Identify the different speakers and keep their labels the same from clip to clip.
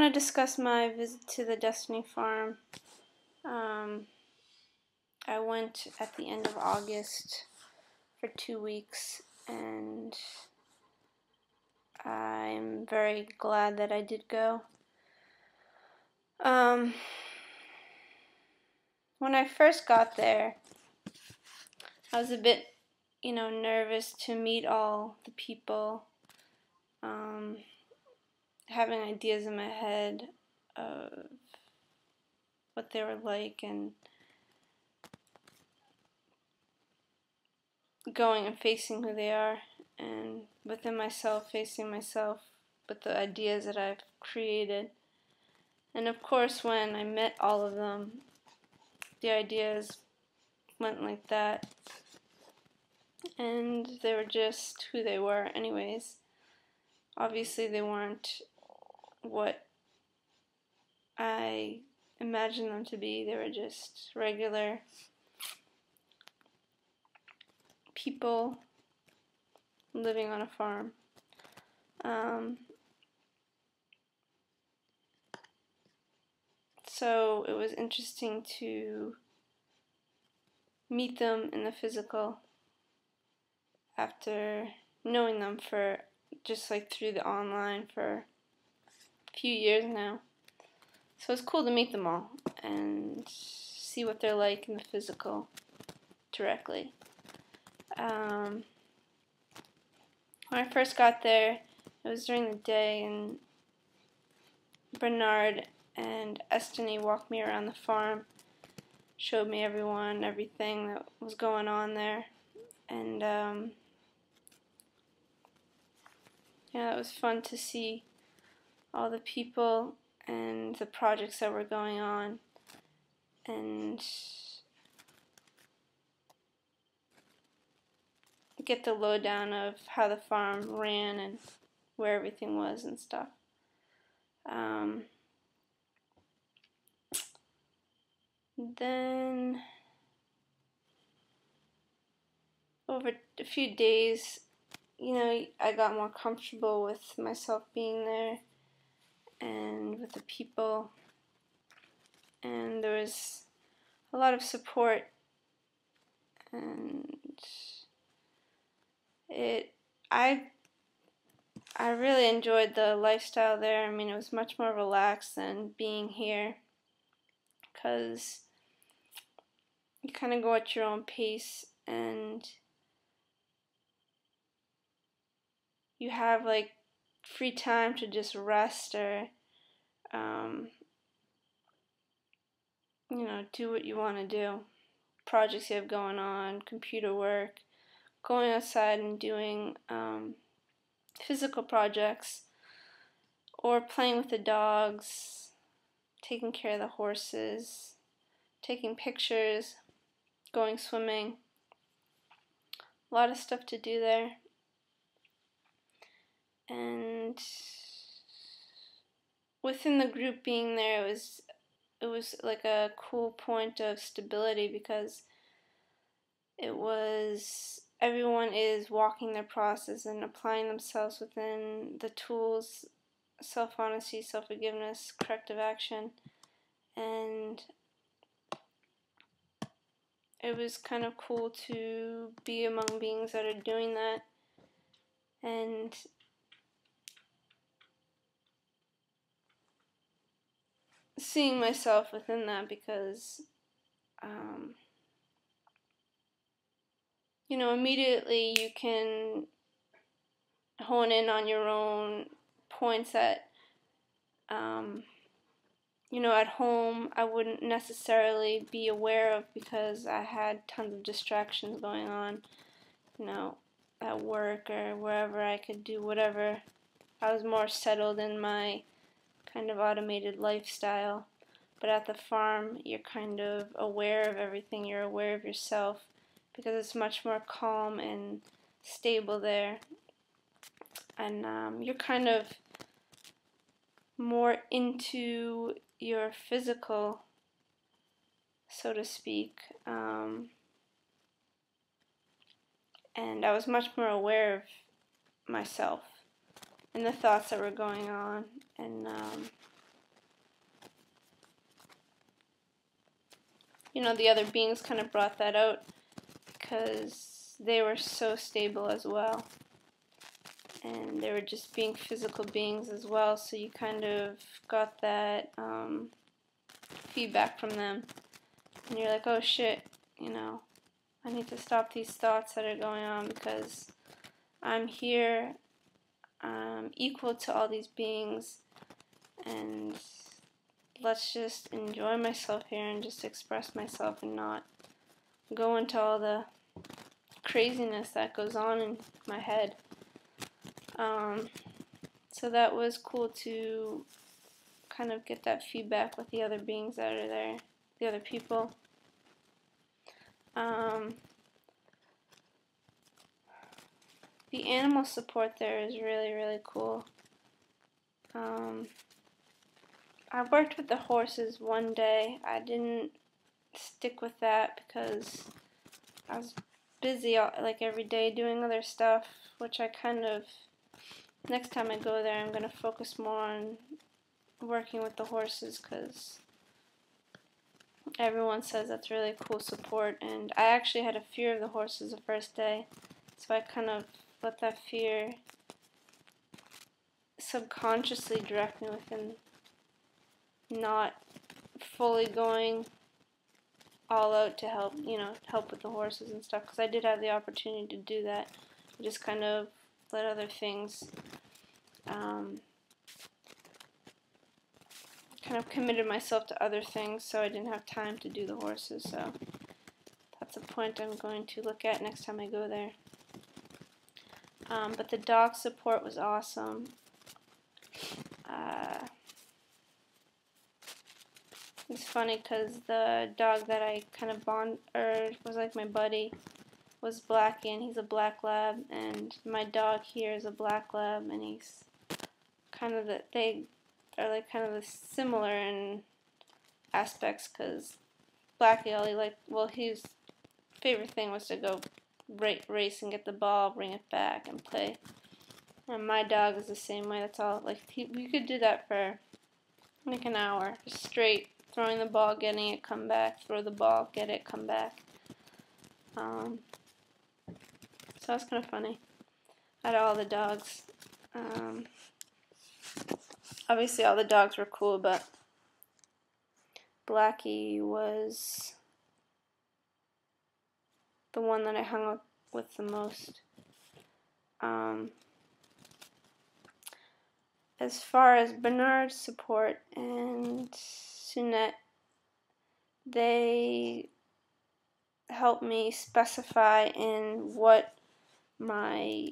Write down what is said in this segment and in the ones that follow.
Speaker 1: to discuss my visit to the Desteni Farm. I went at the end of August for 2 weeks, and I'm very glad that I did go. When I first got there, I was a bit, nervous to meet all the people, having ideas in my head of what they were like, and going and facing who they are, and within myself, facing myself with the ideas that I've created. And of course, when I met all of them, the ideas went like that, and they were just who they were anyways. Obviously, they weren't what I imagined them to be. They were just regular people living on a farm. So it was interesting to meet them in the physical after knowing them for just like through the online for a few years now. So it's cool to meet them all and see what they're like in the physical directly. When I first got there, it was during the day, and Bernard and Desteni walked me around the farm, showed me everything that was going on there, and yeah, it was fun to see all the people and the projects that were going on, and get the lowdown of how the farm ran and where everything was and stuff. Then over a few days, I got more comfortable with myself being there and with the people, and there was a lot of support, and I really enjoyed the lifestyle there. I mean, it was much more relaxed than being here, because you kind of go at your own pace, and you have like free time to just rest or do what you want to do, projects you have going on, computer work, going outside and doing physical projects, or playing with the dogs, taking care of the horses, taking pictures, going swimming. A lot of stuff to do there. And within the group being there, it was like a cool point of stability, because everyone is walking their process and applying themselves within the tools: self-honesty, self-forgiveness, corrective action, and it was kind of cool to be among beings that are doing that, and seeing myself within that, because immediately you can hone in on your own points that at home I wouldn't necessarily be aware of, because I had tons of distractions going on, at work or wherever I could do whatever. I was more settled in my kind of automated lifestyle. But at the farm, you're kind of aware of everything. You're aware of yourself, because it's much more calm and stable there. And you're kind of more into your physical, so to speak. And I was much more aware of myself and the thoughts that were going on. And you know, the other beings kind of brought that out because they were so stable as well. And they were just being physical beings as well, so you kind of got that feedback from them. And you're like, oh shit, you know, I need to stop these thoughts that are going on because I'm here, equal to all these beings, and let's just enjoy myself here and just express myself and not go into all the craziness that goes on in my head. So that was cool to kind of get that feedback with the other beings that are there, the other people. The animal support there is really, really cool. I worked with the horses one day. I didn't stick with that because I was busy like every day doing other stuff, which I kind of, next time I go there, I'm going to focus more on working with the horses because everyone says that's really cool support, and I actually had a fear of the horses the first day, so I kind of let that fear subconsciously direct me within not fully going all out to help, you know, help with the horses and stuff, because I did have the opportunity to do that. I just kind of let other things, kind of committed myself to other things, so I didn't have time to do the horses. So that's a point I'm going to look at next time I go there. But the dog support was awesome. It's funny because the dog that I kind of was like my buddy, was Blackie, and he's a black lab, and my dog here is a black lab, and he's kind of they are like kind of similar in aspects, because Blackie, his favorite thing was to go race and get the ball, bring it back, and play. And my dog is the same way. That's all. Like we could do that for like an hour straight, throwing the ball, getting it, come back, throw the ball, get it, come back. So that's kind of funny. Out of all the dogs, obviously all the dogs were cool, but Blackie was the one that I hung up with the most. As far as Bernard's support and Sunette, they helped me specify in what my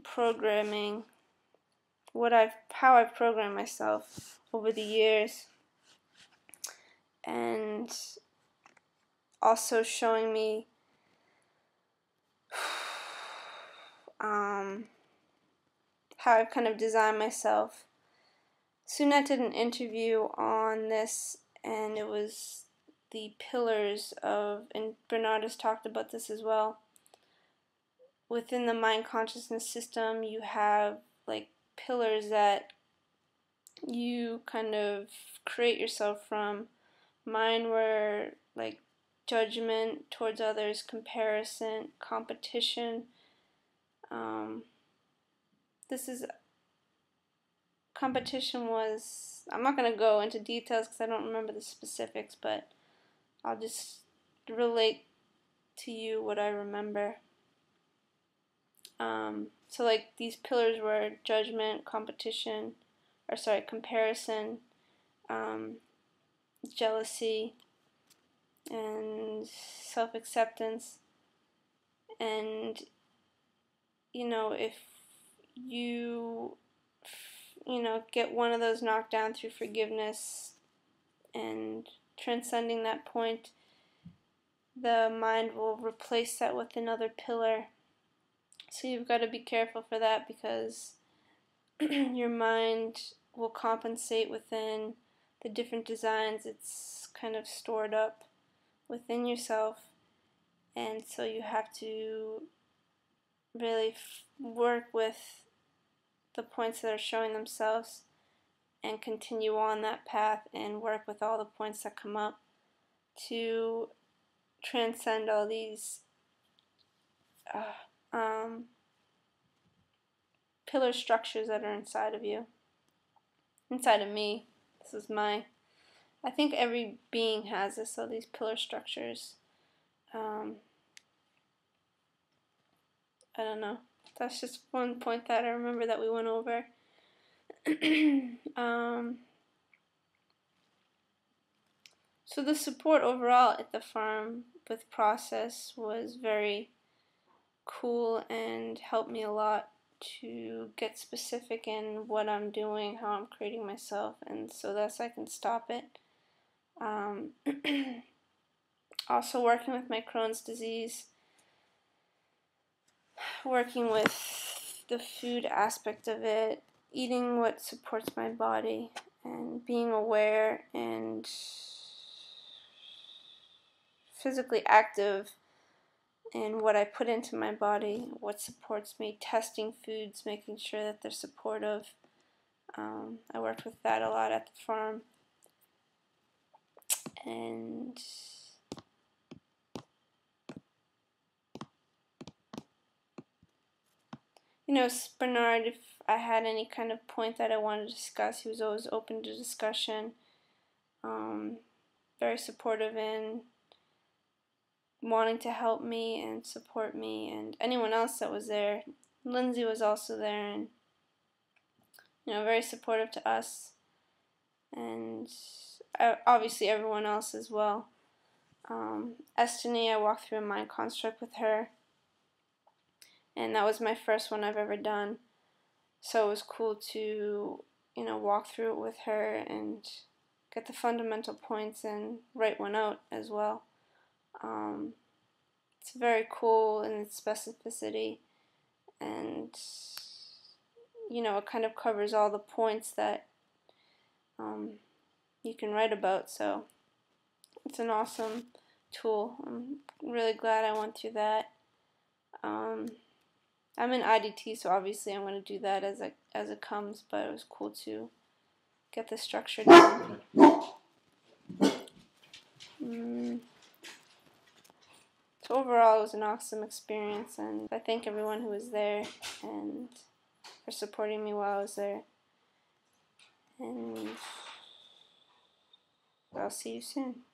Speaker 1: programming, how I've programmed myself over the years, and also showing me how I've kind of designed myself. Sunette did an interview on this, and it was the pillars of, and Bernard has talked about this as well, within the mind consciousness system you have like pillars that you kind of create yourself from. Mine were like judgment towards others, comparison, competition. Competition was, I'm not going to go into details because I don't remember the specifics, but I'll just relate to you what I remember. So like these pillars were judgment, comparison, jealousy, and self-acceptance. And you know, if you get one of those knocked down through forgiveness and transcending that point, the mind will replace that with another pillar. So you've got to be careful for that, because your mind will compensate within the different designs it's kind of stored up within yourself, and so you have to really work with the points that are showing themselves and continue on that path and work with all the points that come up. to transcend all these pillar structures that are inside of you, inside of me. This is I think every being has this, all these pillar structures. I don't know. That's just one point that I remember that we went over. So the support overall at the farm with process was very cool and helped me a lot to get specific in what I'm doing, how I'm creating myself, and so that I can stop it. Also working with my Crohn's disease, working with the food aspect of it, eating what supports my body, and being aware and physically active in what I put into my body, what supports me, testing foods, making sure that they're supportive. I worked with that a lot at the farm. And you know, Bernard, if I had any kind of point that I wanted to discuss, he was always open to discussion. Very supportive in wanting to help me and support me, and anyone else that was there. Lindsay was also there, and you know, very supportive to us, and obviously everyone else as well. Desteni, I walked through a mind construct with her, and that was my first one I've ever done. So it was cool to, you know, walk through it with her and get the fundamental points and write one out as well. It's very cool in its specificity, and you know, it kind of covers all the points that you can write about. So it's an awesome tool. I'm really glad I went through that. I'm in IDT, so obviously I'm going to do that as it comes, but it was cool to get the structure down. So overall, it was an awesome experience, and I thank everyone who was there and for supporting me while I was there. And I'll see you soon.